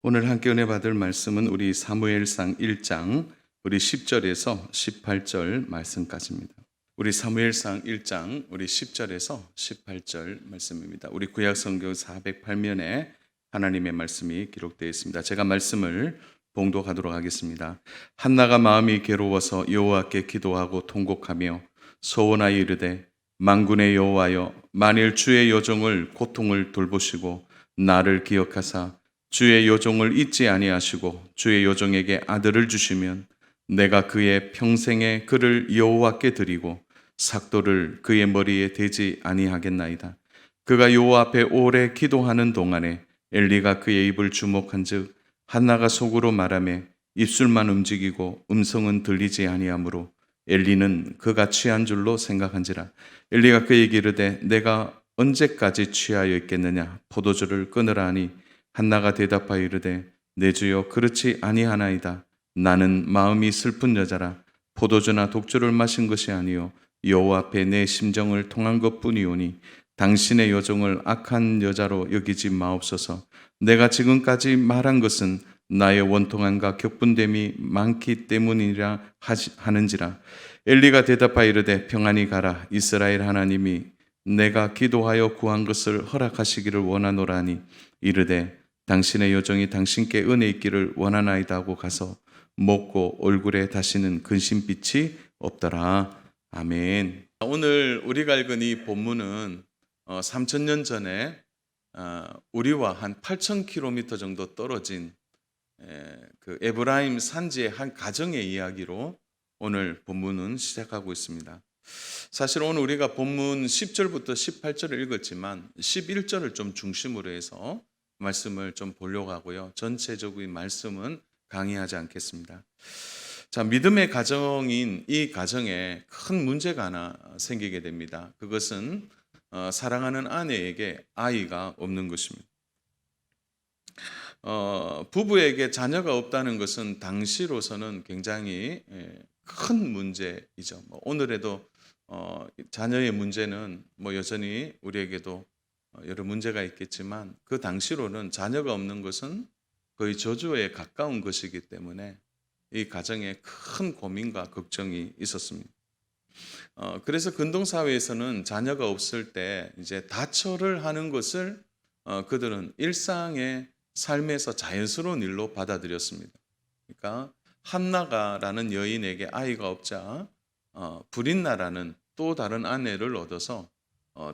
오늘 함께 은혜 받을 말씀은 우리 사무엘상 1장 우리 10절에서 18절 말씀까지입니다. 우리 사무엘상 1장 우리 10절에서 18절 말씀입니다. 우리 구약 성경 408면에 하나님의 말씀이 기록되어 있습니다. 제가 말씀을 봉독하도록 하겠습니다. 한나가 마음이 괴로워서 여호와께 기도하고 통곡하며 소원하여 이르되 만군의 여호와여, 만일 주의 여종을 고통을 돌보시고 나를 기억하사 주의 여종을 잊지 아니하시고 주의 여종에게 아들을 주시면 내가 그의 평생에 그를 여호와께 드리고 삭도를 그의 머리에 대지 아니하겠나이다. 그가 여호와 앞에 오래 기도하는 동안에 엘리가 그의 입을 주목한즉 한나가 속으로 말하며 입술만 움직이고 음성은 들리지 아니하므로 엘리는 그가 취한 줄로 생각한지라. 엘리가 그에게 이르되 내가 언제까지 취하여 있겠느냐, 포도주를 끊으라 하니 한나가 대답하여 이르되 내 주여, 그렇지 아니하나이다. 나는 마음이 슬픈 여자라. 포도주나 독주를 마신 것이 아니요 여호와 앞에 내 심정을 통한 것뿐이오니 당신의 여종을 악한 여자로 여기지 마옵소서. 내가 지금까지 말한 것은 나의 원통함과 격분됨이 많기 때문이라 하는지라. 엘리가 대답하여 이르되 평안히 가라. 이스라엘 하나님이 내가 기도하여 구한 것을 허락하시기를 원하노라니 이르되 당신의 여종이 당신께 은혜 있기를 원하나이다 하고 가서 먹고 얼굴에 다시는 근심빛이 없더라. 아멘. 오늘 우리가 읽은 이 본문은 3000년 전에 우리와 한 8000km 정도 떨어진 그 에브라임 산지의 한 가정의 이야기로 오늘 본문은 시작하고 있습니다. 사실 오늘 우리가 본문 10절부터 18절을 읽었지만 11절을 좀 중심으로 해서 말씀을 좀 보려고 하고요. 전체적인 말씀은 강의하지 않겠습니다. 자, 믿음의 가정인 이 가정에 큰 문제가 하나 생기게 됩니다. 그것은 사랑하는 아내에게 아이가 없는 것입니다. 부부에게 자녀가 없다는 것은 당시로서는 굉장히 큰 문제이죠. 오늘에도 자녀의 문제는 여전히 우리에게도 여러 문제가 있겠지만 그 당시로는 자녀가 없는 것은 거의 저주에 가까운 것이기 때문에 이 가정에 큰 고민과 걱정이 있었습니다. 그래서 근동사회에서는 자녀가 없을 때 이제 다처를 하는 것을 그들은 일상의 삶에서 자연스러운 일로 받아들였습니다. 그러니까 한나가라는 여인에게 아이가 없자 브릿나라는 또 다른 아내를 얻어서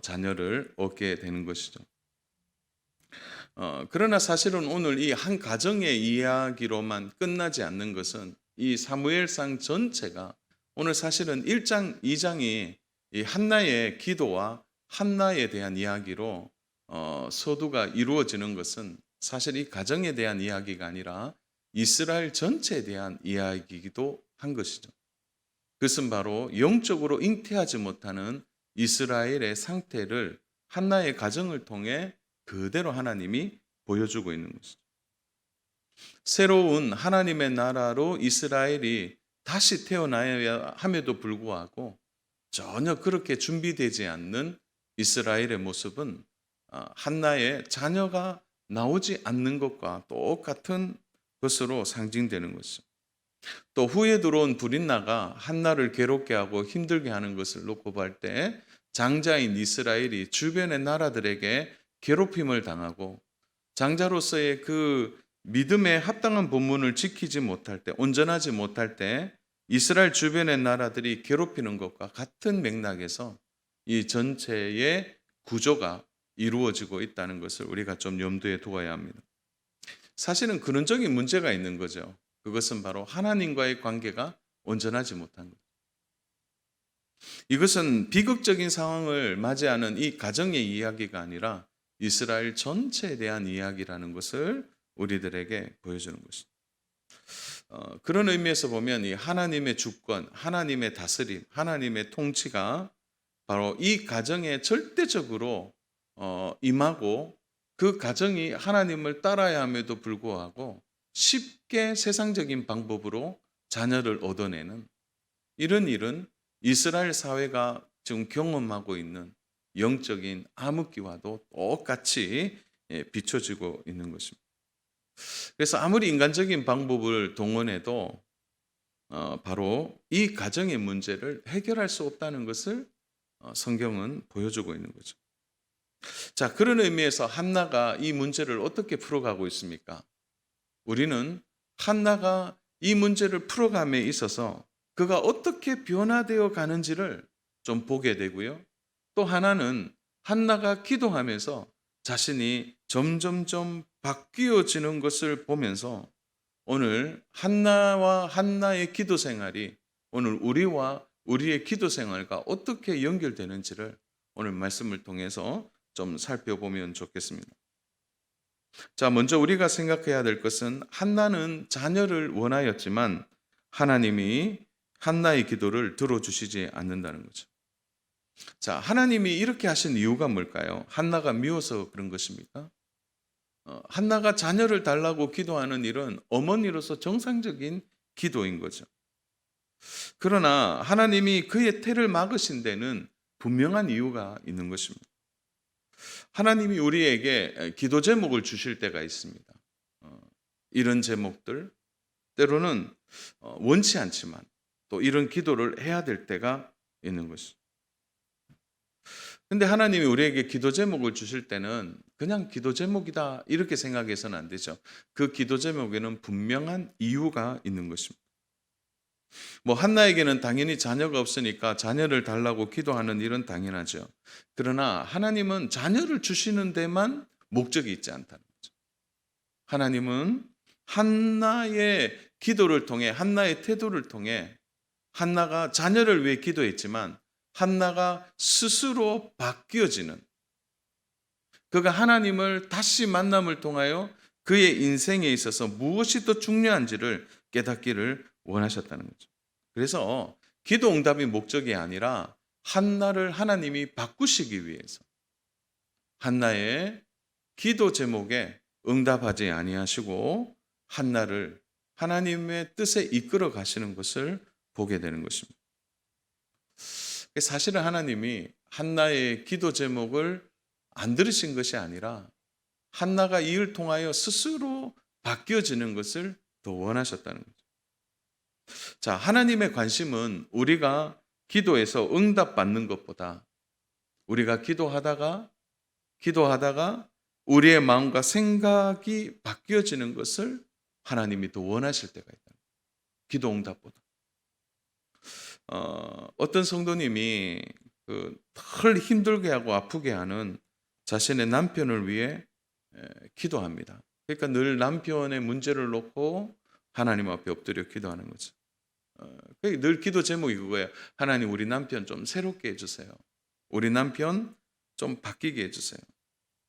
자녀를 얻게 되는 것이죠. 그러나 사실은 오늘 이 한 가정의 이야기로만 끝나지 않는 것은 이 사무엘상 전체가 오늘 사실은 1장, 2장이 이 한나의 기도와 한나에 대한 이야기로 서두가 이루어지는 것은 사실 이 가정에 대한 이야기가 아니라 이스라엘 전체에 대한 이야기이기도 한 것이죠. 그것은 바로 영적으로 잉태하지 못하는 이스라엘의 상태를 한나의 가정을 통해 그대로 하나님이 보여주고 있는 것이죠. 새로운 하나님의 나라로 이스라엘이 다시 태어나야 함에도 불구하고 전혀 그렇게 준비되지 않는 이스라엘의 모습은 한나의 자녀가 나오지 않는 것과 똑같은 것으로 상징되는 것이죠. 또 후에 들어온 브릿나가 한나를 괴롭게 하고 힘들게 하는 것을 놓고 볼 때 장자인 이스라엘이 주변의 나라들에게 괴롭힘을 당하고 장자로서의 그 믿음에 합당한 본분을 지키지 못할 때, 온전하지 못할 때 이스라엘 주변의 나라들이 괴롭히는 것과 같은 맥락에서 이 전체의 구조가 이루어지고 있다는 것을 우리가 좀 염두에 두어야 합니다. 사실은 근원적인 문제가 있는 거죠. 그것은 바로 하나님과의 관계가 온전하지 못한 것. 이것은 비극적인 상황을 맞이하는 이 가정의 이야기가 아니라 이스라엘 전체에 대한 이야기라는 것을 우리들에게 보여주는 것입니다. 그런 의미에서 보면 이 하나님의 주권, 하나님의 다스림, 하나님의 통치가 바로 이 가정에 절대적으로 임하고 그 가정이 하나님을 따라야 함에도 불구하고 쉽게 세상적인 방법으로 자녀를 얻어내는 이런 일은 이스라엘 사회가 지금 경험하고 있는 영적인 암흑기와도 똑같이 비춰지고 있는 것입니다. 그래서 아무리 인간적인 방법을 동원해도 바로 이 가정의 문제를 해결할 수 없다는 것을 성경은 보여주고 있는 거죠. 자, 그런 의미에서 한나가 이 문제를 어떻게 풀어가고 있습니까? 우리는 한나가 이 문제를 풀어감에 있어서 그가 어떻게 변화되어 가는지를 좀 보게 되고요. 또 하나는 한나가 기도하면서 자신이 점점점 바뀌어지는 것을 보면서 오늘 한나와 한나의 기도 생활이 오늘 우리와 우리의 기도 생활과 어떻게 연결되는지를 오늘 말씀을 통해서 좀 살펴보면 좋겠습니다. 자, 먼저 우리가 생각해야 될 것은 한나는 자녀를 원하였지만 하나님이 한나의 기도를 들어주시지 않는다는 거죠. 자, 하나님이 이렇게 하신 이유가 뭘까요? 한나가 미워서 그런 것입니까? 한나가 자녀를 달라고 기도하는 일은 어머니로서 정상적인 기도인 거죠. 그러나 하나님이 그의 태를 막으신 데는 분명한 이유가 있는 것입니다. 하나님이 우리에게 기도 제목을 주실 때가 있습니다. 이런 제목들, 때로는 원치 않지만 또 이런 기도를 해야 될 때가 있는 것이죠. 근데 하나님이 우리에게 기도 제목을 주실 때는 그냥 기도 제목이다 이렇게 생각해서는 안 되죠. 그 기도 제목에는 분명한 이유가 있는 것입니다. 뭐 한나에게는 당연히 자녀가 없으니까 자녀를 달라고 기도하는 일은 당연하죠. 그러나 하나님은 자녀를 주시는 데만 목적이 있지 않다는 거죠. 하나님은 한나의 기도를 통해 한나의 태도를 통해 한나가 자녀를 위해 기도했지만 한나가 스스로 바뀌어지는 그가 하나님을 다시 만남을 통하여 그의 인생에 있어서 무엇이 더 중요한지를 깨닫기를 원하셨다는 거죠. 그래서 기도 응답이 목적이 아니라 한나를 하나님이 바꾸시기 위해서 한나의 기도 제목에 응답하지 아니하시고 한나를 하나님의 뜻에 이끌어 가시는 것을 보게 되는 것입니다. 사실은 하나님이 한나의 기도 제목을 안 들으신 것이 아니라 한나가 이를 통하여 스스로 바뀌어지는 것을 더 원하셨다는 거죠. 자, 하나님의 관심은 우리가 기도에서 응답받는 것보다 우리가 기도하다가 우리의 마음과 생각이 바뀌어지는 것을 하나님이 더 원하실 때가 있다. 기도 응답보다. 어떤 성도님이 덜 힘들게 하고 아프게 하는 자신의 남편을 위해 기도합니다. 그러니까 늘 남편의 문제를 놓고 하나님 앞에 엎드려 기도하는 거죠. 늘 기도 제목이 그거예요. 하나님, 우리 남편 좀 새롭게 해주세요. 우리 남편 좀 바뀌게 해주세요.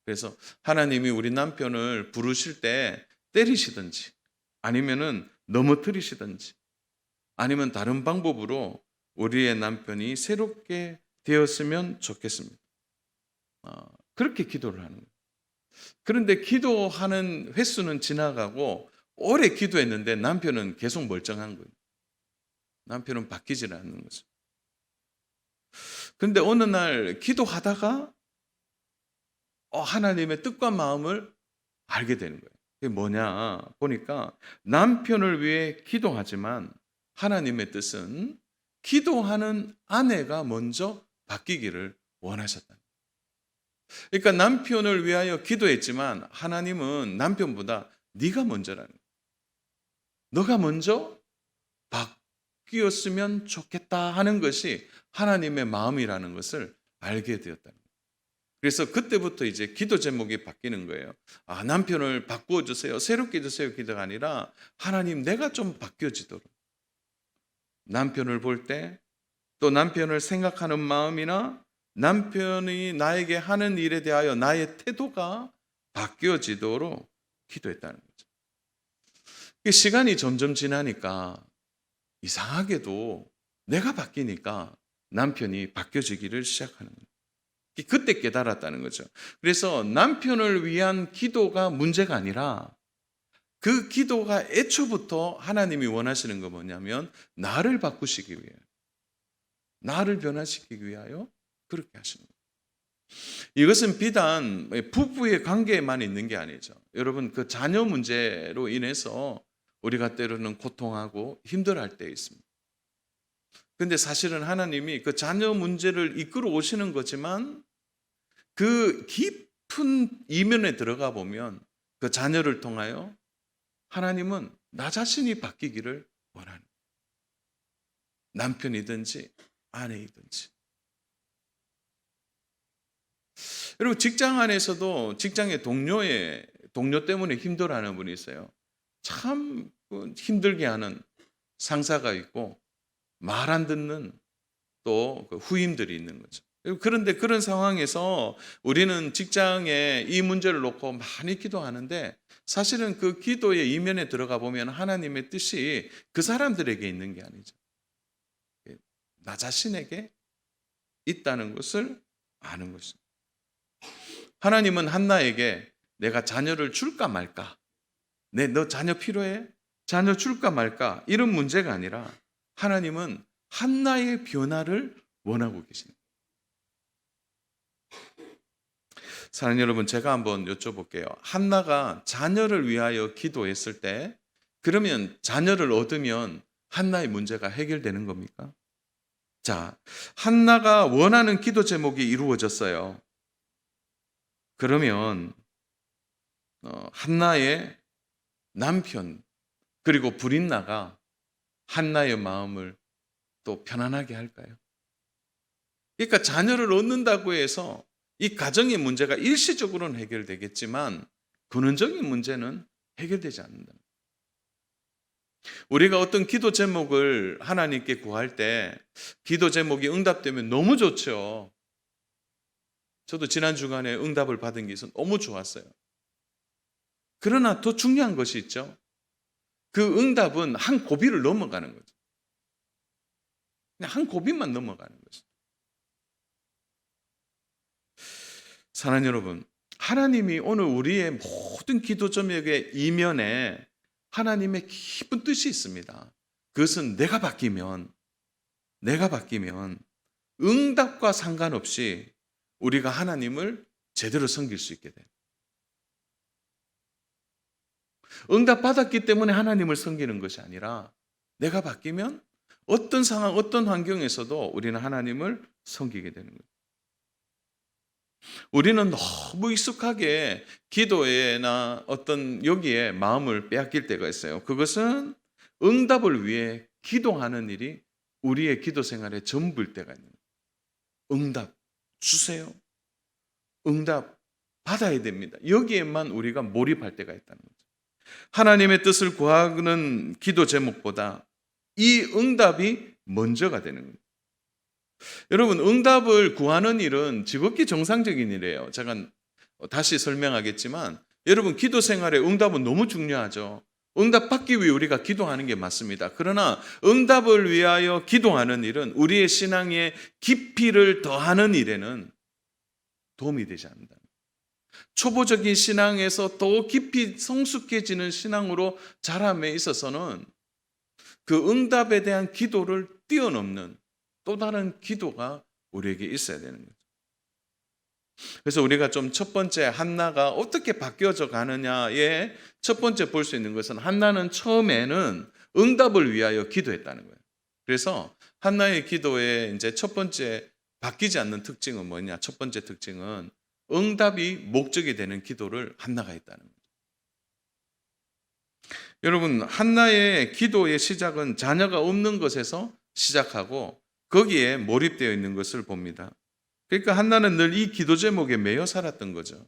그래서 하나님이 우리 남편을 부르실 때 때리시든지 아니면은 넘어뜨리시든지 아니면 다른 방법으로 우리의 남편이 새롭게 되었으면 좋겠습니다. 그렇게 기도를 하는 거예요. 그런데 기도하는 횟수는 지나가고 오래 기도했는데 남편은 계속 멀쩡한 거예요. 남편은 바뀌질 않는 거죠. 그런데 어느 날 기도하다가 하나님의 뜻과 마음을 알게 되는 거예요. 그게 뭐냐 보니까 남편을 위해 기도하지만 하나님의 뜻은 기도하는 아내가 먼저 바뀌기를 원하셨다. 그러니까 남편을 위하여 기도했지만 하나님은 남편보다 네가 먼저라는 거예요. 너가 먼저 바뀌었으면 좋겠다 하는 것이 하나님의 마음이라는 것을 알게 되었다는 거예요. 그래서 그때부터 이제 기도 제목이 바뀌는 거예요. 남편을 바꾸어 주세요. 새롭게 해주세요. 기도가 아니라 하나님, 내가 좀 바뀌어지도록. 남편을 볼 때 또 남편을 생각하는 마음이나 남편이 나에게 하는 일에 대하여 나의 태도가 바뀌어지도록 기도했다는 거죠. 시간이 점점 지나니까 이상하게도 내가 바뀌니까 남편이 바뀌어지기를 시작하는 거예요. 그때 깨달았다는 거죠. 그래서 남편을 위한 기도가 문제가 아니라 그 기도가 애초부터 하나님이 원하시는 건 뭐냐면 나를 바꾸시기 위해, 나를 변화시키기 위하여 그렇게 하시는 거예요. 이것은 비단 부부의 관계에만 있는 게 아니죠. 여러분, 그 자녀 문제로 인해서 우리가 때로는 고통하고 힘들어할 때 있습니다. 근데 사실은 하나님이 그 자녀 문제를 이끌어 오시는 거지만 그 깊은 이면에 들어가 보면 그 자녀를 통하여 하나님은 나 자신이 바뀌기를 원하는, 남편이든지 아내이든지. 여러분, 직장 안에서도 직장의 동료 때문에 힘들어하는 분이 있어요. 참 힘들게 하는 상사가 있고 말 안 듣는 또 그 후임들이 있는 거죠. 그런데 그런 상황에서 우리는 직장에 이 문제를 놓고 많이 기도하는데 사실은 그 기도의 이면에 들어가 보면 하나님의 뜻이 그 사람들에게 있는 게 아니죠. 나 자신에게 있다는 것을 아는 것입니다. 하나님은 한나에게 내가 자녀를 줄까 말까, 너 자녀 필요해? 자녀 줄까 말까, 이런 문제가 아니라 하나님은 한나의 변화를 원하고 계십니다. 사랑하는 여러분, 제가 한번 여쭤볼게요. 한나가 자녀를 위하여 기도했을 때 그러면 자녀를 얻으면 한나의 문제가 해결되는 겁니까? 자, 한나가 원하는 기도 제목이 이루어졌어요. 그러면 한나의 남편 그리고 브릿나가 한나의 마음을 또 편안하게 할까요? 그러니까 자녀를 얻는다고 해서 이 가정의 문제가 일시적으로는 해결되겠지만 근원적인 문제는 해결되지 않는다. 우리가 어떤 기도 제목을 하나님께 구할 때 기도 제목이 응답되면 너무 좋죠. 저도 지난 주간에 응답을 받은 게 있어서 너무 좋았어요. 그러나 더 중요한 것이 있죠. 그 응답은 한 고비를 넘어가는 거죠. 그냥 한 고비만 넘어가는 거죠. 사랑하는 여러분, 하나님이 오늘 우리의 모든 기도 제목의 이면에 하나님의 깊은 뜻이 있습니다. 그것은 내가 바뀌면 응답과 상관없이 우리가 하나님을 제대로 섬길 수 있게 돼요. 응답 받았기 때문에 하나님을 섬기는 것이 아니라 내가 바뀌면 어떤 상황, 어떤 환경에서도 우리는 하나님을 섬기게 되는 거예요. 우리는 너무 익숙하게 기도에나 어떤 여기에 마음을 빼앗길 때가 있어요. 그것은 응답을 위해 기도하는 일이 우리의 기도 생활의 전부일 때가 있는 거예요. 응답 주세요. 응답 받아야 됩니다. 여기에만 우리가 몰입할 때가 있다는 거죠. 하나님의 뜻을 구하는 기도 제목보다 이 응답이 먼저가 되는 거예요. 여러분, 응답을 구하는 일은 지극히 정상적인 일이에요. 제가 다시 설명하겠지만 여러분, 기도 생활에 응답은 너무 중요하죠. 응답 받기 위해 우리가 기도하는 게 맞습니다. 그러나 응답을 위하여 기도하는 일은 우리의 신앙의 깊이를 더하는 일에는 도움이 되지 않는다. 초보적인 신앙에서 더 깊이 성숙해지는 신앙으로 자람에 있어서는 그 응답에 대한 기도를 뛰어넘는 또 다른 기도가 우리에게 있어야 되는 거죠. 그래서 우리가 좀 첫 번째 한나가 어떻게 바뀌어져 가느냐에 첫 번째 볼 수 있는 것은 한나는 처음에는 응답을 위하여 기도했다는 거예요. 그래서 한나의 기도의 이제 첫 번째 바뀌지 않는 특징은 뭐냐? 첫 번째 특징은 응답이 목적이 되는 기도를 한나가 했다는 거죠. 여러분, 한나의 기도의 시작은 자녀가 없는 것에서 시작하고 거기에 몰입되어 있는 것을 봅니다. 그러니까 한나는 늘 이 기도 제목에 매여 살았던 거죠.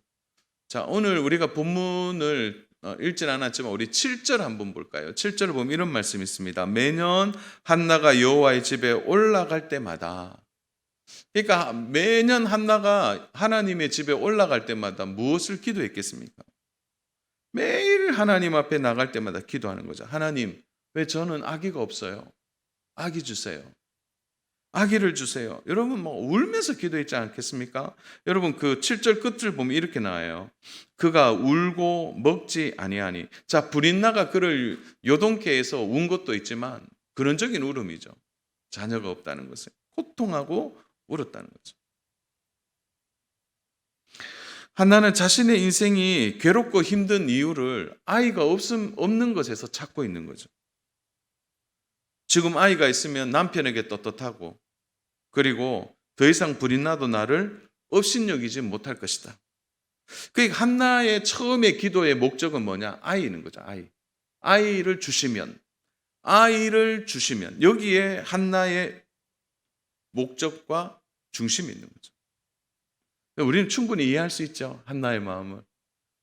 자, 오늘 우리가 본문을 읽진 않았지만 우리 7절 한번 볼까요? 7절을 보면 이런 말씀이 있습니다. 매년 한나가 여호와의 집에 올라갈 때마다, 그러니까 매년 한나가 하나님의 집에 올라갈 때마다 무엇을 기도했겠습니까? 매일 하나님 앞에 나갈 때마다 기도하는 거죠. 하나님, 왜 저는 아기가 없어요? 아기 주세요. 아기를 주세요. 여러분, 울면서 기도했지 않겠습니까? 여러분, 그 7절 끝을 보면 이렇게 나와요. 그가 울고 먹지 아니하니. 자, 브릿나가 그를 요동케 해서 운 것도 있지만 근원적인 울음이죠. 자녀가 없다는 것을 고통하고 울었다는 거죠. 한나는 자신의 인생이 괴롭고 힘든 이유를 아이가 없는 것에서 찾고 있는 거죠. 지금 아이가 있으면 남편에게 떳떳하고, 그리고 더 이상 불이 나도 나를 업신여기지 못할 것이다. 그러니까 한나의 처음의 기도의 목적은 뭐냐? 아이는 거죠. 아이를 주시면, 아이를 주시면, 여기에 한나의 목적과 중심이 있는 거죠. 우리는 충분히 이해할 수 있죠. 한나의 마음을.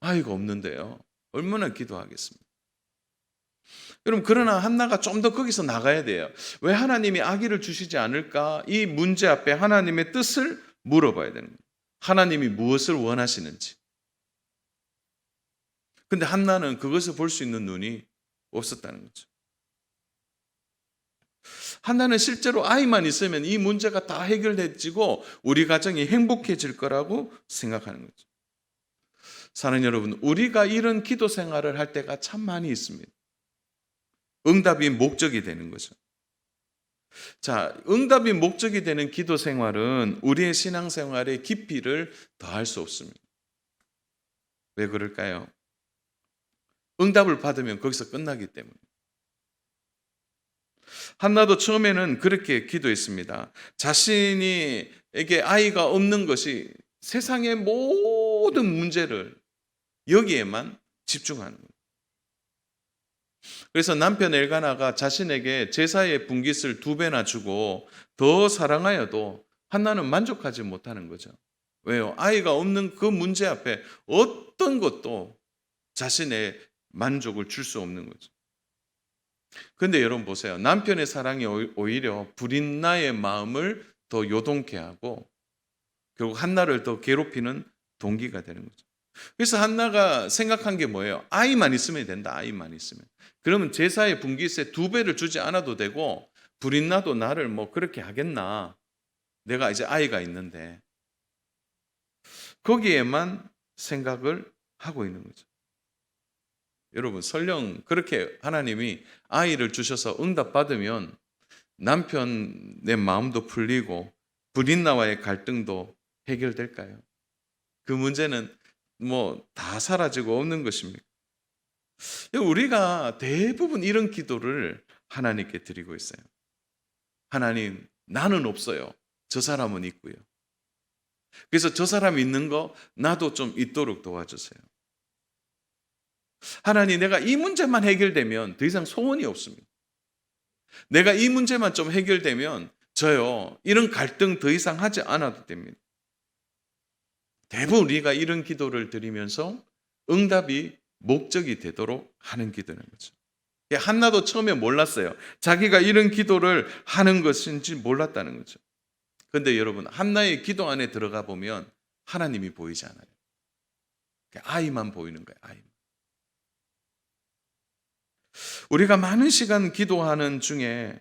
아이가 없는데요. 얼마나 기도하겠습니까? 여러분, 그러나 한나가 좀 더 거기서 나가야 돼요. 왜 하나님이 아기를 주시지 않을까? 이 문제 앞에 하나님의 뜻을 물어봐야 되는 거예요. 하나님이 무엇을 원하시는지. 근데 한나는 그것을 볼 수 있는 눈이 없었다는 거죠. 한나는 실제로 아이만 있으면 이 문제가 다 해결되지고 우리 가정이 행복해질 거라고 생각하는 거죠. 사랑하는 여러분, 우리가 이런 기도 생활을 할 때가 참 많이 있습니다. 응답이 목적이 되는 거죠. 자, 응답이 목적이 되는 기도 생활은 우리의 신앙생활의 깊이를 더할 수 없습니다. 왜 그럴까요? 응답을 받으면 거기서 끝나기 때문에. 한나도 처음에는 그렇게 기도했습니다. 자신에게 아이가 없는 것이 세상의 모든 문제를 여기에만 집중하는 거예요. 그래서 남편 엘가나가 자신에게 제사의 분깃을 2배나 주고 더 사랑하여도 한나는 만족하지 못하는 거죠. 왜요? 아이가 없는 그 문제 앞에 어떤 것도 자신의 만족을 줄 수 없는 거죠. 그런데 여러분 보세요. 남편의 사랑이 오히려 불인나의 마음을 더 요동케 하고 결국 한나를 더 괴롭히는 동기가 되는 거죠. 그래서 한나가 생각한 게 뭐예요? 아이만 있으면 된다. 아이만 있으면. 그러면 제사의 분깃에 2배를 주지 않아도 되고 불인나도 나를 뭐 그렇게 하겠나. 내가 이제 아이가 있는데. 거기에만 생각을 하고 있는 거죠. 여러분, 설령 그렇게 하나님이 아이를 주셔서 응답받으면 남편의 마음도 풀리고 불인나와의 갈등도 해결될까요? 그 문제는 뭐 다 사라지고 없는 것입니까? 우리가 대부분 이런 기도를 하나님께 드리고 있어요. 하나님, 나는 없어요. 저 사람은 있고요. 그래서 저 사람 있는 거 나도 좀 있도록 도와주세요. 하나님, 내가 이 문제만 해결되면 더 이상 소원이 없습니다. 내가 이 문제만 좀 해결되면 저요, 이런 갈등 더 이상 하지 않아도 됩니다. 대부분 우리가 이런 기도를 드리면서 응답이 목적이 되도록 하는 기도는 거죠. 한나도 처음에 몰랐어요. 자기가 이런 기도를 하는 것인지 몰랐다는 거죠. 그런데 여러분, 한나의 기도 안에 들어가 보면 하나님이 보이지 않아요. 아이만 보이는 거예요. 아이만. 우리가 많은 시간 기도하는 중에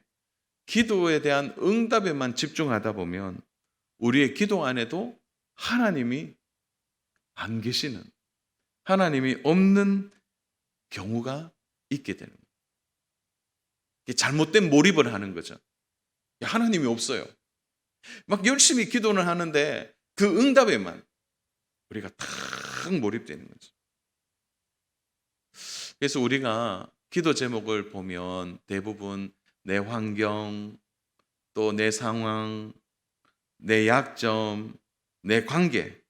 기도에 대한 응답에만 집중하다 보면 우리의 기도 안에도 하나님이 안 계시는, 하나님이 없는 경우가 있게 되는 거예요. 잘못된 몰입을 하는 거죠. 하나님이 없어요. 막 열심히 기도는 하는데 그 응답에만 우리가 탁 몰입되는 거죠. 그래서 우리가 기도 제목을 보면 대부분 내 환경, 또 내 상황, 내 약점, 내 관계,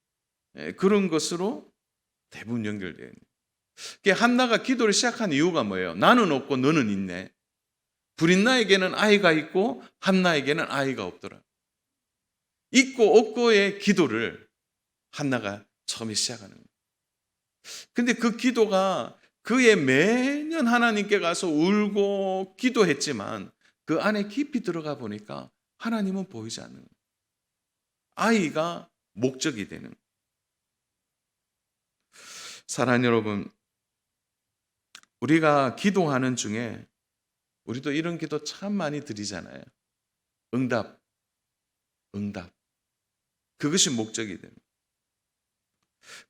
그런 것으로 대부분 연결되어 있는 거예요. 한나가 기도를 시작한 이유가 뭐예요? 나는 없고 너는 있네. 불인나에게는 아이가 있고 한나에게는 아이가 없더라. 있고 없고의 기도를 한나가 처음에 시작하는 거예요. 근데 그 기도가 그의 매년 하나님께 가서 울고 기도했지만 그 안에 깊이 들어가 보니까 하나님은 보이지 않는 거예요. 아이가 목적이 되는 거예요. 사랑하는 여러분, 우리가 기도하는 중에 우리도 이런 기도 참 많이 드리잖아요. 응답. 그것이 목적이 됩니다.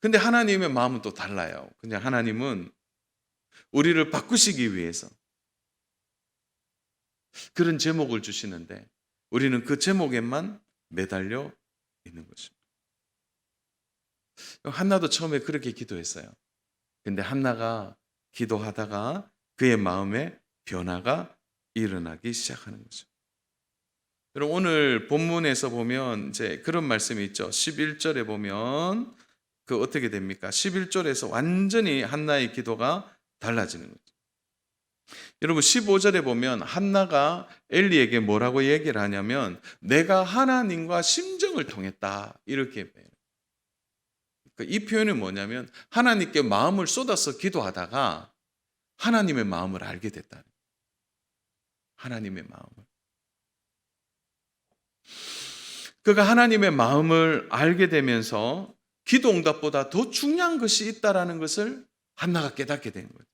근데 하나님의 마음은 또 달라요. 그냥 하나님은 우리를 바꾸시기 위해서 그런 제목을 주시는데 우리는 그 제목에만 매달려 있는 것입니다. 한나도 처음에 그렇게 기도했어요. 근데 한나가 기도하다가 그의 마음에 변화가 일어나기 시작하는 거죠. 여러분 오늘 본문에서 보면 이제 그런 말씀이 있죠. 11절에 보면 그 어떻게 됩니까? 11절에서 완전히 한나의 기도가 달라지는 거죠. 여러분 15절에 보면 한나가 엘리에게 뭐라고 얘기를 하냐면 내가 하나님과 심정을 통했다 이렇게 해요. 이 표현이 뭐냐면 하나님께 마음을 쏟아서 기도하다가 하나님의 마음을 알게 됐다. 하나님의 마음을. 그가 하나님의 마음을 알게 되면서 기도 응답보다 더 중요한 것이 있다라는 것을 한나가 깨닫게 된 거예요.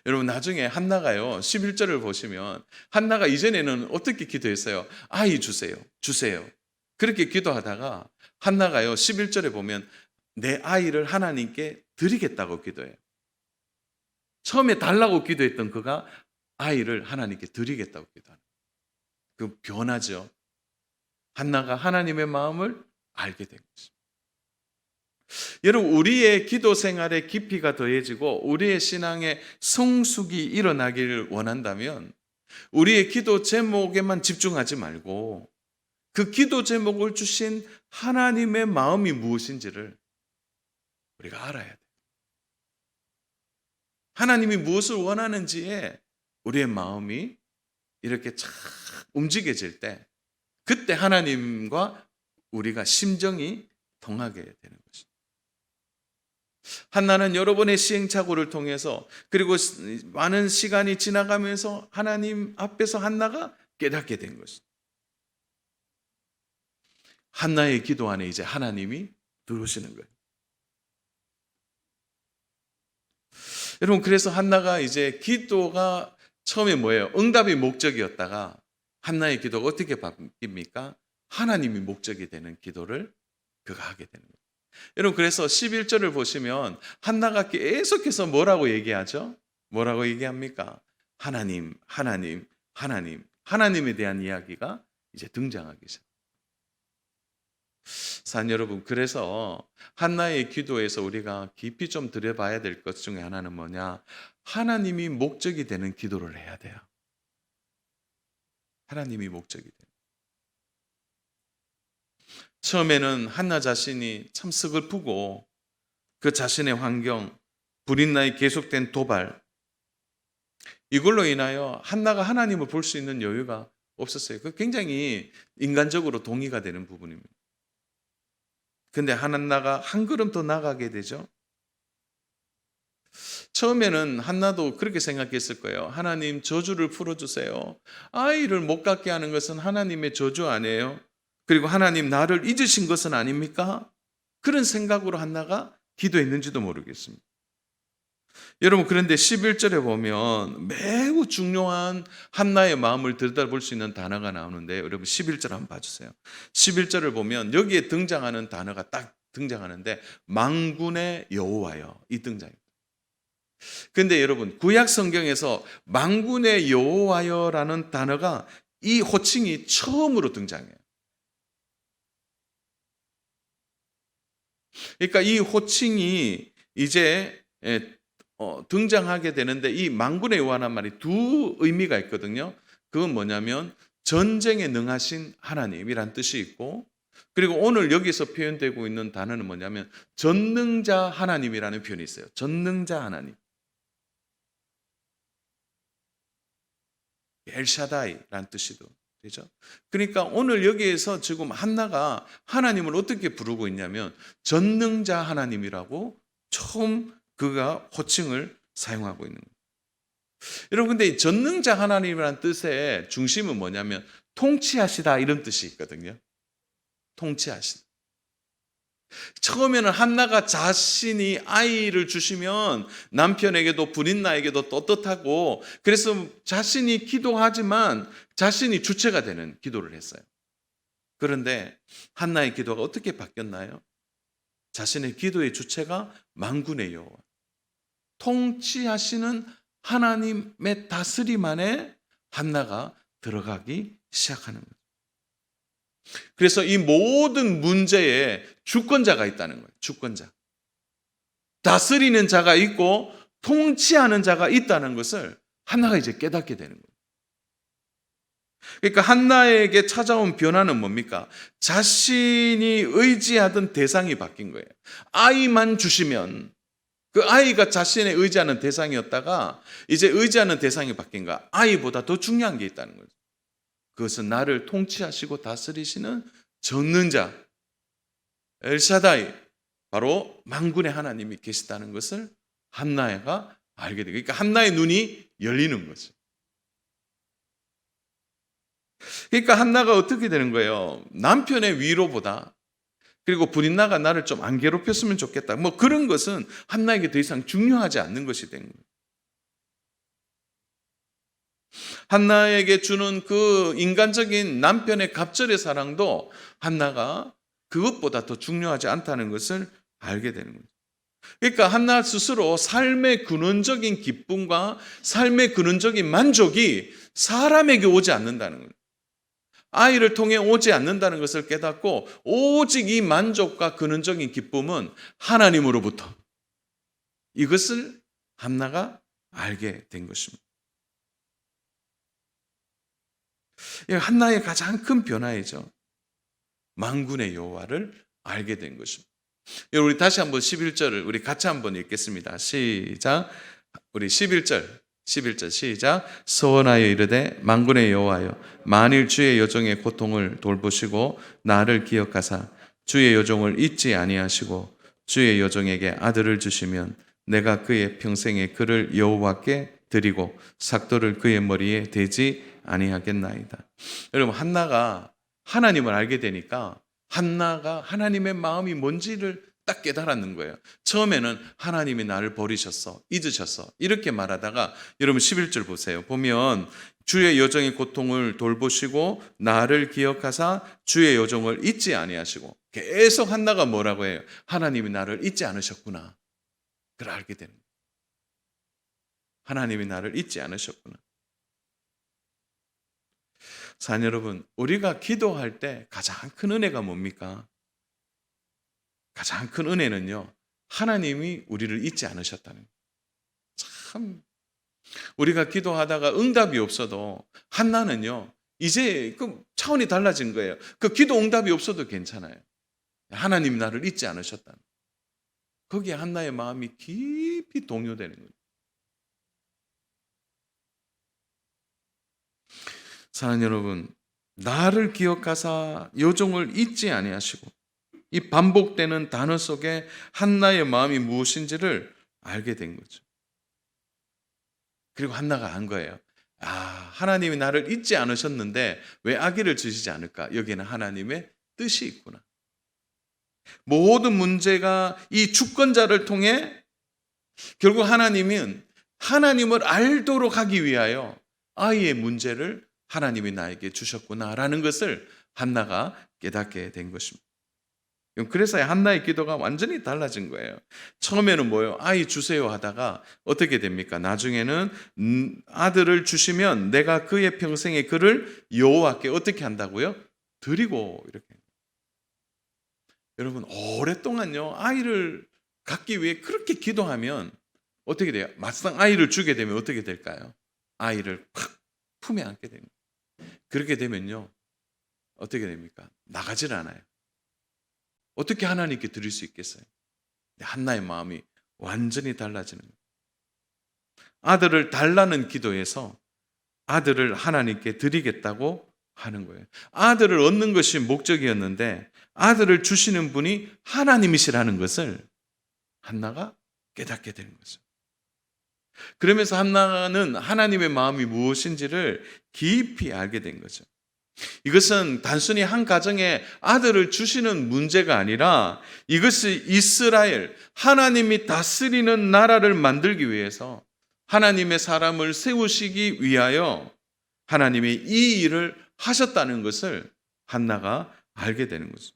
여러분 나중에 한나가요 11절을 보시면 한나가 이전에는 어떻게 기도했어요? 아이 주세요. 주세요. 그렇게 기도하다가 한나가요 11절에 보면 내 아이를 하나님께 드리겠다고 기도해요. 처음에 달라고 기도했던 그가 아이를 하나님께 드리겠다고 기도하는 그 변화죠. 한나가 하나님의 마음을 알게 된 것입니다. 여러분 우리의 기도 생활의 깊이가 더해지고 우리의 신앙의 성숙이 일어나기를 원한다면 우리의 기도 제목에만 집중하지 말고 그 기도 제목을 주신 하나님의 마음이 무엇인지를 우리가 알아야 돼요. 하나님이 무엇을 원하는지에 우리의 마음이 이렇게 착 움직여질 때 그때 하나님과 우리가 심정이 통하게 되는 것입니다. 한나는 여러 번의 시행착오를 통해서 그리고 많은 시간이 지나가면서 하나님 앞에서 한나가 깨닫게 된 것입니다. 한나의 기도 안에 이제 하나님이 들어오시는 거예요. 여러분 그래서 한나가 이제 기도가 처음에 뭐예요? 응답이 목적이었다가 한나의 기도가 어떻게 바뀝니까? 하나님이 목적이 되는 기도를 그가 하게 되는 거예요. 여러분 그래서 11절을 보시면 한나가 계속해서 뭐라고 얘기하죠? 뭐라고 얘기합니까? 하나님, 하나님, 하나님, 하나님에 대한 이야기가 이제 등장하기 시작합니다. 사랑 여러분, 그래서 한나의 기도에서 우리가 깊이 좀 들여봐야 될 것 중에 하나는 뭐냐? 하나님이 목적이 되는 기도를 해야 돼요. 하나님이 목적이 돼요. 처음에는 한나 자신이 참 서글프고 그 자신의 환경, 불임나의 계속된 도발 이걸로 인하여 한나가 하나님을 볼 수 있는 여유가 없었어요. 그 굉장히 인간적으로 동의가 되는 부분입니다. 근데 한나가 한 걸음 더 나가게 되죠. 처음에는 한나도 그렇게 생각했을 거예요. 하나님 저주를 풀어주세요. 아이를 못 갖게 하는 것은 하나님의 저주 아니에요. 그리고 하나님 나를 잊으신 것은 아닙니까? 그런 생각으로 한나가 기도했는지도 모르겠습니다. 여러분 그런데 11절에 보면 매우 중요한 한나의 마음을 들여다볼 수 있는 단어가 나오는데 여러분 11절 한번 봐주세요. 11절을 보면 여기에 등장하는 단어가 딱 등장하는데 만군의 여호와여 이 등장입니다. 그런데 여러분 구약 성경에서 만군의 여호와여라는 단어가 이 호칭이 처음으로 등장해요. 그러니까 이 호칭이 이제 등장하게 되는데 이 만군의 여호와라는 말이 두 의미가 있거든요. 그건 뭐냐면 전쟁에 능하신 하나님이란 뜻이 있고 그리고 오늘 여기서 표현되고 있는 단어는 뭐냐면 전능자 하나님이라는 표현이 있어요. 전능자 하나님. 엘샤다이라는 뜻이도 되죠. 그러니까 오늘 여기에서 지금 한나가 하나님을 어떻게 부르고 있냐면 전능자 하나님이라고 처음 그가 호칭을 사용하고 있는 거예요. 여러분 근데 이 전능자 하나님이라는 뜻의 중심은 뭐냐면 통치하시다 이런 뜻이 있거든요. 통치하시다. 처음에는 한나가 자신이 아이를 주시면 남편에게도 불임나에게도 떳떳하고 그래서 자신이 기도하지만 자신이 주체가 되는 기도를 했어요. 그런데 한나의 기도가 어떻게 바뀌었나요? 자신의 기도의 주체가 만군의 여호와 통치하시는 하나님의 다스림 안에 한나가 들어가기 시작하는 거예요. 그래서 이 모든 문제에 주권자가 있다는 거예요. 주권자. 다스리는 자가 있고 통치하는 자가 있다는 것을 한나가 이제 깨닫게 되는 거예요. 그러니까 한나에게 찾아온 변화는 뭡니까? 자신이 의지하던 대상이 바뀐 거예요. 아이만 주시면, 그 아이가 자신의 의지하는 대상이었다가 이제 의지하는 대상이 바뀐 거야. 아이보다 더 중요한 게 있다는 거죠. 그것은 나를 통치하시고 다스리시는 전능자 엘샤다이, 바로 만군의 하나님이 계시다는 것을 한나가 알게 돼요. 그러니까 한나의 눈이 열리는 거죠. 그러니까 한나가 어떻게 되는 거예요? 남편의 위로보다, 그리고 브린나가 나를 좀 안 괴롭혔으면 좋겠다, 뭐 그런 것은 한나에게 더 이상 중요하지 않는 것이 된 거예요. 한나에게 주는 그 인간적인 남편의 갑절의 사랑도 한나가 그것보다 더 중요하지 않다는 것을 알게 되는 거죠. 그러니까 한나 스스로 삶의 근원적인 기쁨과 삶의 근원적인 만족이 사람에게 오지 않는다는 거예요. 아이를 통해 오지 않는다는 것을 깨닫고 오직 이 만족과 근원적인 기쁨은 하나님으로부터, 이것을 한나가 알게 된 것입니다. 한나의 가장 큰 변화이죠. 만군의 여호와를 알게 된 것입니다. 우리 다시 한번 11절을 우리 같이 한번 읽겠습니다. 시작. 우리 11절 시작. 서원하여 이르되 만군의 여호와여, 만일 주의 여종의 고통을 돌보시고 나를 기억하사 주의 여종을 잊지 아니하시고 주의 여종에게 아들을 주시면 내가 그의 평생에 그를 여호와께 드리고 삭도를 그의 머리에 대지 아니하겠나이다. 여러분, 한나가 하나님을 알게 되니까 한나가 하나님의 마음이 뭔지를 딱 깨달았는 거예요. 처음에는 하나님이 나를 버리셨어, 잊으셨어, 이렇게 말하다가 여러분 11절 보세요. 보면 주의 여종의 고통을 돌보시고 나를 기억하사 주의 여종을 잊지 아니하시고, 계속 한나가 뭐라고 해요? 하나님이 나를 잊지 않으셨구나. 그걸 알게 되는 거예요. 하나님이 나를 잊지 않으셨구나. 사랑 여러분, 우리가 기도할 때 가장 큰 은혜가 뭡니까? 가장 큰 은혜는요, 하나님이 우리를 잊지 않으셨다는 거예요. 참, 우리가 기도하다가 응답이 없어도 한나는요, 이제 그 차원이 달라진 거예요. 그 기도 응답이 없어도 괜찮아요. 하나님이 나를 잊지 않으셨다는 거예요. 거기에 한나의 마음이 깊이 동요되는 거예요. 사랑하는 여러분, 나를 기억하사 여종을 잊지 아니하시고, 이 반복되는 단어 속에 한나의 마음이 무엇인지를 알게 된 거죠. 그리고 한나가 안 거예요. 아, 하나님이 나를 잊지 않으셨는데 왜 아기를 주시지 않을까? 여기에는 하나님의 뜻이 있구나. 모든 문제가 이 주권자를 통해 결국 하나님은 하나님을 알도록 하기 위하여 아이의 문제를 하나님이 나에게 주셨구나라는 것을 한나가 깨닫게 된 것입니다. 그래서 한나의 기도가 완전히 달라진 거예요. 처음에는 뭐예요? 아이 주세요 하다가 어떻게 됩니까? 나중에는 아들을 주시면 내가 그의 평생에 그를 여호와께 어떻게 한다고요? 드리고, 이렇게. 여러분, 오랫동안요, 아이를 갖기 위해 그렇게 기도하면 어떻게 돼요? 막상 아이를 주게 되면 어떻게 될까요? 아이를 팍 품에 안게 됩니다. 그렇게 되면요, 어떻게 됩니까? 나가질 않아요. 어떻게 하나님께 드릴 수 있겠어요? 한나의 마음이 완전히 달라지는 거예요. 아들을 달라는 기도에서 아들을 하나님께 드리겠다고 하는 거예요. 아들을 얻는 것이 목적이었는데 아들을 주시는 분이 하나님이시라는 것을 한나가 깨닫게 되는 거죠. 그러면서 한나는 하나님의 마음이 무엇인지를 깊이 알게 된 거죠. 이것은 단순히 한 가정에 아들을 주시는 문제가 아니라 이것이 이스라엘, 하나님이 다스리는 나라를 만들기 위해서 하나님의 사람을 세우시기 위하여 하나님이 이 일을 하셨다는 것을 한나가 알게 되는 거죠.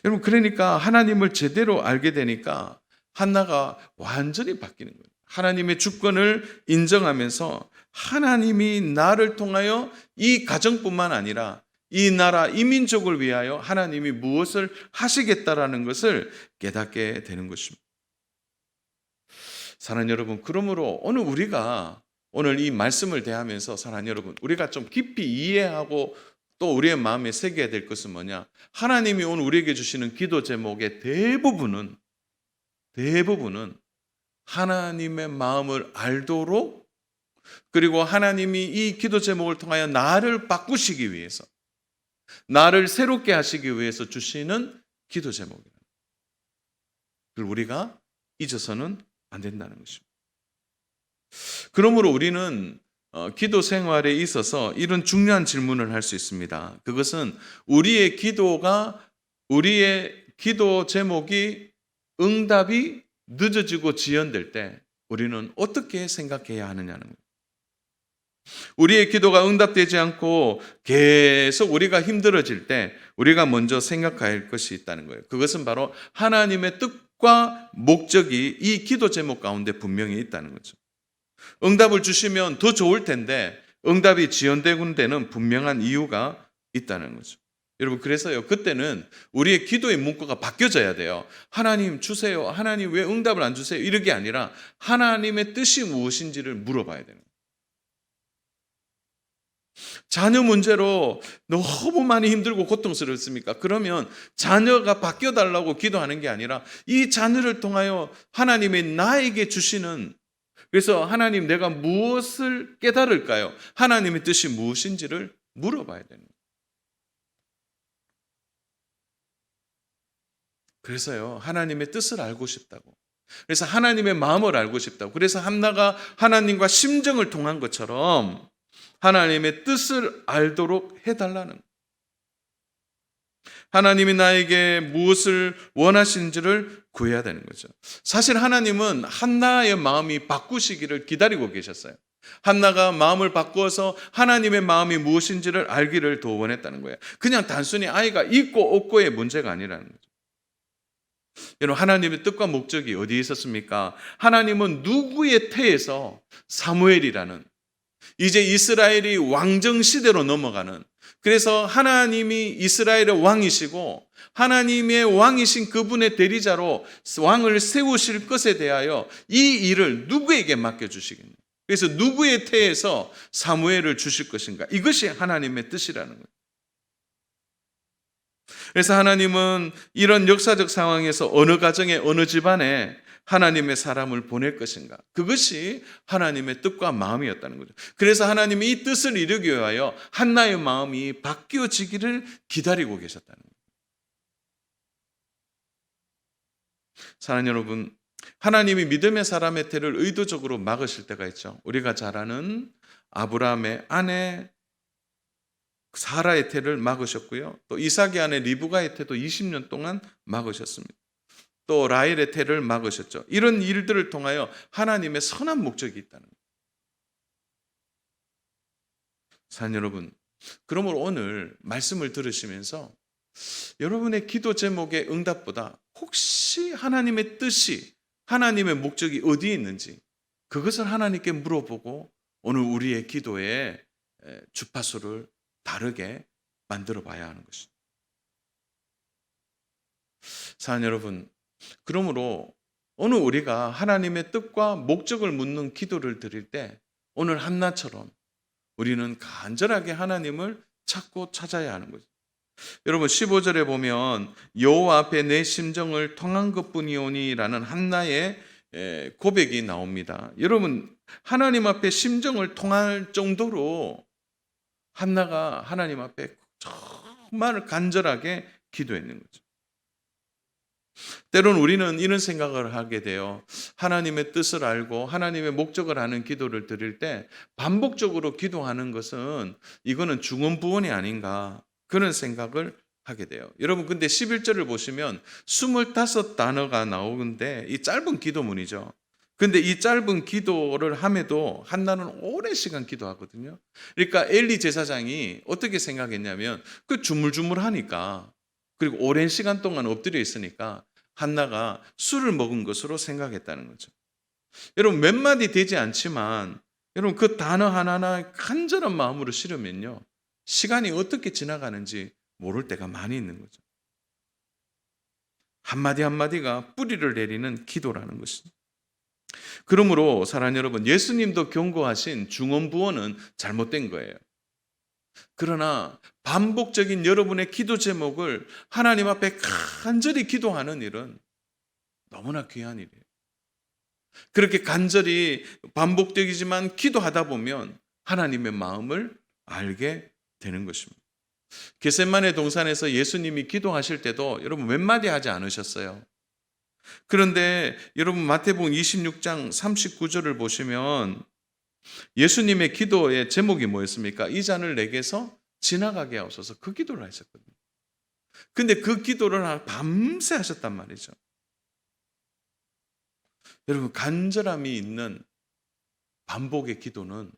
여러분, 그러니까 하나님을 제대로 알게 되니까 한나가 완전히 바뀌는 거예요. 하나님의 주권을 인정하면서 하나님이 나를 통하여 이 가정뿐만 아니라 이 나라, 이 민족을 위하여 하나님이 무엇을 하시겠다라는 것을 깨닫게 되는 것입니다. 사랑하는 여러분, 그러므로 오늘 이 말씀을 대하면서 사랑하는 여러분, 우리가 좀 깊이 이해하고 또 우리의 마음에 새겨야 될 것은 뭐냐? 하나님이 오늘 우리에게 주시는 기도 제목의 대부분은 하나님의 마음을 알도록, 그리고 하나님이 이 기도 제목을 통하여 나를 바꾸시기 위해서, 나를 새롭게 하시기 위해서 주시는 기도 제목이에요. 그걸 우리가 잊어서는 안 된다는 것입니다. 그러므로 우리는 기도 생활에 있어서 이런 중요한 질문을 할 수 있습니다. 그것은 우리의 기도 제목이 응답이 늦어지고 지연될 때 우리는 어떻게 생각해야 하느냐는 거예요. 우리의 기도가 응답되지 않고 계속 우리가 힘들어질 때 우리가 먼저 생각할 것이 있다는 거예요. 그것은 바로 하나님의 뜻과 목적이 이 기도 제목 가운데 분명히 있다는 거죠. 응답을 주시면 더 좋을 텐데 응답이 지연되는 데는 분명한 이유가 있다는 거죠. 여러분, 그래서요, 그때는 우리의 기도의 문구가 바뀌어져야 돼요. 하나님 주세요. 하나님 왜 응답을 안 주세요? 이런 게 아니라 하나님의 뜻이 무엇인지를 물어봐야 되는 거예요. 자녀 문제로 너무 많이 힘들고 고통스럽습니까? 그러면 자녀가 바뀌어달라고 기도하는 게 아니라 이 자녀를 통하여 하나님이 나에게 주시는, 그래서 하나님 내가 무엇을 깨달을까요? 하나님의 뜻이 무엇인지를 물어봐야 되는 거예요. 그래서요, 하나님의 뜻을 알고 싶다고. 그래서 하나님의 마음을 알고 싶다고. 그래서 한나가 하나님과 심정을 통한 것처럼 하나님의 뜻을 알도록 해달라는 거예요. 하나님이 나에게 무엇을 원하시는지를 구해야 되는 거죠. 사실 하나님은 한나의 마음이 바꾸시기를 기다리고 계셨어요. 한나가 마음을 바꾸어서 하나님의 마음이 무엇인지를 알기를 더 원했다는 거예요. 그냥 단순히 아이가 있고 없고의 문제가 아니라는 거죠. 여러분, 하나님의 뜻과 목적이 어디에 있었습니까? 하나님은 누구의 태에서 사무엘이라는, 이제 이스라엘이 왕정 시대로 넘어가는, 그래서 하나님이 이스라엘의 왕이시고 하나님의 왕이신 그분의 대리자로 왕을 세우실 것에 대하여 이 일을 누구에게 맡겨주시겠냐? 그래서 누구의 태에서 사무엘을 주실 것인가? 이것이 하나님의 뜻이라는 거예요. 그래서 하나님은 이런 역사적 상황에서 어느 가정에 어느 집안에 하나님의 사람을 보낼 것인가? 그것이 하나님의 뜻과 마음이었다는 거죠. 그래서 하나님이 이 뜻을 이루기 위하여 한나의 마음이 바뀌어지기를 기다리고 계셨다는 거예요. 사랑하는 여러분, 하나님이 믿음의 사람의 태를 의도적으로 막으실 때가 있죠. 우리가 잘 아는 아브라함의 아내 사라의 태를 막으셨고요. 또 이삭의 아내 리브가의 태도 20년 동안 막으셨습니다. 또 라헬의 태를 막으셨죠. 이런 일들을 통하여 하나님의 선한 목적이 있다는 거예요. 사랑하는 여러분, 그러므로 오늘 말씀을 들으시면서 여러분의 기도 제목의 응답보다 혹시 하나님의 뜻이, 하나님의 목적이 어디에 있는지 그것을 하나님께 물어보고 오늘 우리의 기도의 주파수를 다르게 만들어 봐야 하는 것입니다. 사랑하는 여러분, 그러므로 오늘 우리가 하나님의 뜻과 목적을 묻는 기도를 드릴 때 오늘 한나처럼 우리는 간절하게 하나님을 찾고 찾아야 하는 거죠. 여러분, 15절에 보면 여호와 앞에 내 심정을 통한 것뿐이오니라는 한나의 고백이 나옵니다. 여러분, 하나님 앞에 심정을 통할 정도로 한나가 하나님 앞에 정말 간절하게 기도했는 거죠. 때로는 우리는 이런 생각을 하게 돼요. 하나님의 뜻을 알고 하나님의 목적을 아는 기도를 드릴 때 반복적으로 기도하는 것은 이거는 중언부언이 아닌가, 그런 생각을 하게 돼요. 여러분, 근데 11절을 보시면 25단어가 나오는데 이 짧은 기도문이죠. 근데 이 짧은 기도를 함에도 한나는 오랜 시간 기도하거든요. 그러니까 엘리 제사장이 어떻게 생각했냐면 그 주물주물하니까, 그리고 오랜 시간 동안 엎드려 있으니까 한나가 술을 먹은 것으로 생각했다는 거죠. 여러분, 몇 마디 되지 않지만 여러분 그 단어 하나하나 간절한 마음으로 실으면요. 시간이 어떻게 지나가는지 모를 때가 많이 있는 거죠. 한마디 한마디가 뿌리를 내리는 기도라는 것입니다. 그러므로 사랑하는 여러분, 예수님도 경고하신 중언부언은 잘못된 거예요. 그러나 반복적인 여러분의 기도 제목을 하나님 앞에 간절히 기도하는 일은 너무나 귀한 일이에요. 그렇게 간절히 반복되지만 기도하다 보면 하나님의 마음을 알게 되는 것입니다. 겟세마네 동산에서 예수님이 기도하실 때도 여러분 몇 마디 하지 않으셨어요. 그런데 여러분 마태복음 26장 39절을 보시면 예수님의 기도의 제목이 뭐였습니까? 이 잔을 내게서 지나가게 하옵소서. 그 기도를 하셨거든요. 근데 그 기도를 밤새 하셨단 말이죠. 여러분 간절함이 있는 반복의 기도는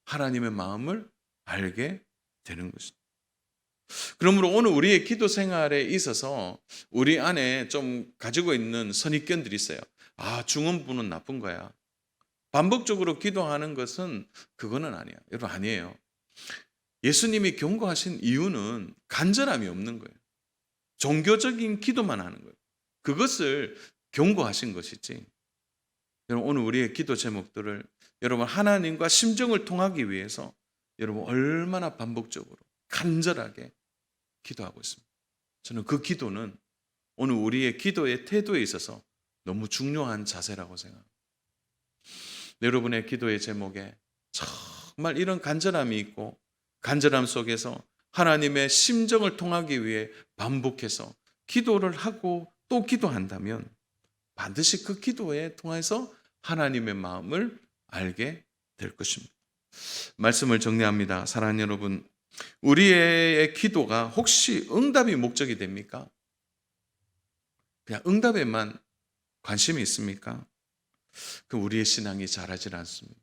하나님의 마음을 알게 되는 것입니다. 그러므로 오늘 우리의 기도 생활에 있어서 우리 안에 좀 가지고 있는 선입견들이 있어요. 아, 중언부는 나쁜 거야. 반복적으로 기도하는 것은 그거는 아니야. 여러분 아니에요. 예수님이 경고하신 이유는 간절함이 없는 거예요. 종교적인 기도만 하는 거예요. 그것을 경고하신 것이지. 여러분 오늘 우리의 기도 제목들을 여러분 하나님과 심정을 통하기 위해서 여러분 얼마나 반복적으로 간절하게 기도하고 있습니다. 저는 그 기도는 오늘 우리의 기도의 태도에 있어서 너무 중요한 자세라고 생각합니다. 여러분의 기도의 제목에 정말 이런 간절함이 있고 간절함 속에서 하나님의 심정을 통하기 위해 반복해서 기도를 하고 또 기도한다면 반드시 그 기도에 통해서 하나님의 마음을 알게 될 것입니다. 말씀을 정리합니다. 사랑하는 여러분, 우리의 기도가 혹시 응답이 목적이 됩니까? 그냥 응답에만 관심이 있습니까? 그 우리의 신앙이 자라질 않습니다.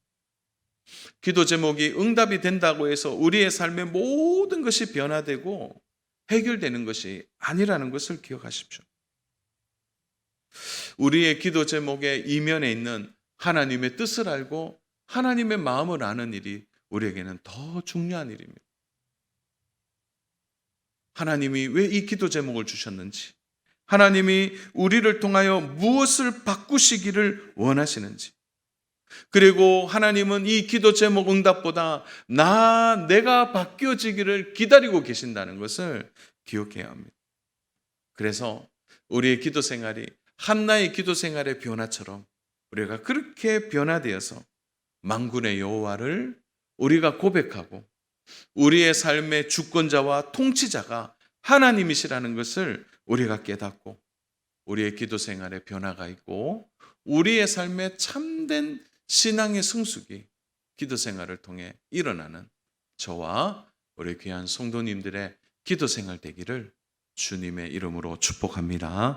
기도 제목이 응답이 된다고 해서 우리의 삶의 모든 것이 변화되고 해결되는 것이 아니라는 것을 기억하십시오. 우리의 기도 제목의 이면에 있는 하나님의 뜻을 알고 하나님의 마음을 아는 일이 우리에게는 더 중요한 일입니다. 하나님이 왜 이 기도 제목을 주셨는지, 하나님이 우리를 통하여 무엇을 바꾸시기를 원하시는지, 그리고 하나님은 이 기도 제목 응답보다 내가 바뀌어지기를 기다리고 계신다는 것을 기억해야 합니다. 그래서 우리의 기도 생활이 한나의 기도 생활의 변화처럼 우리가 그렇게 변화되어서 만군의 여호와를 우리가 고백하고 우리의 삶의 주권자와 통치자가 하나님이시라는 것을 우리가 깨닫고 우리의 기도 생활에 변화가 있고 우리의 삶에 참된 신앙의 성숙이 기도 생활을 통해 일어나는 저와 우리 귀한 성도님들의 기도 생활 되기를 주님의 이름으로 축복합니다.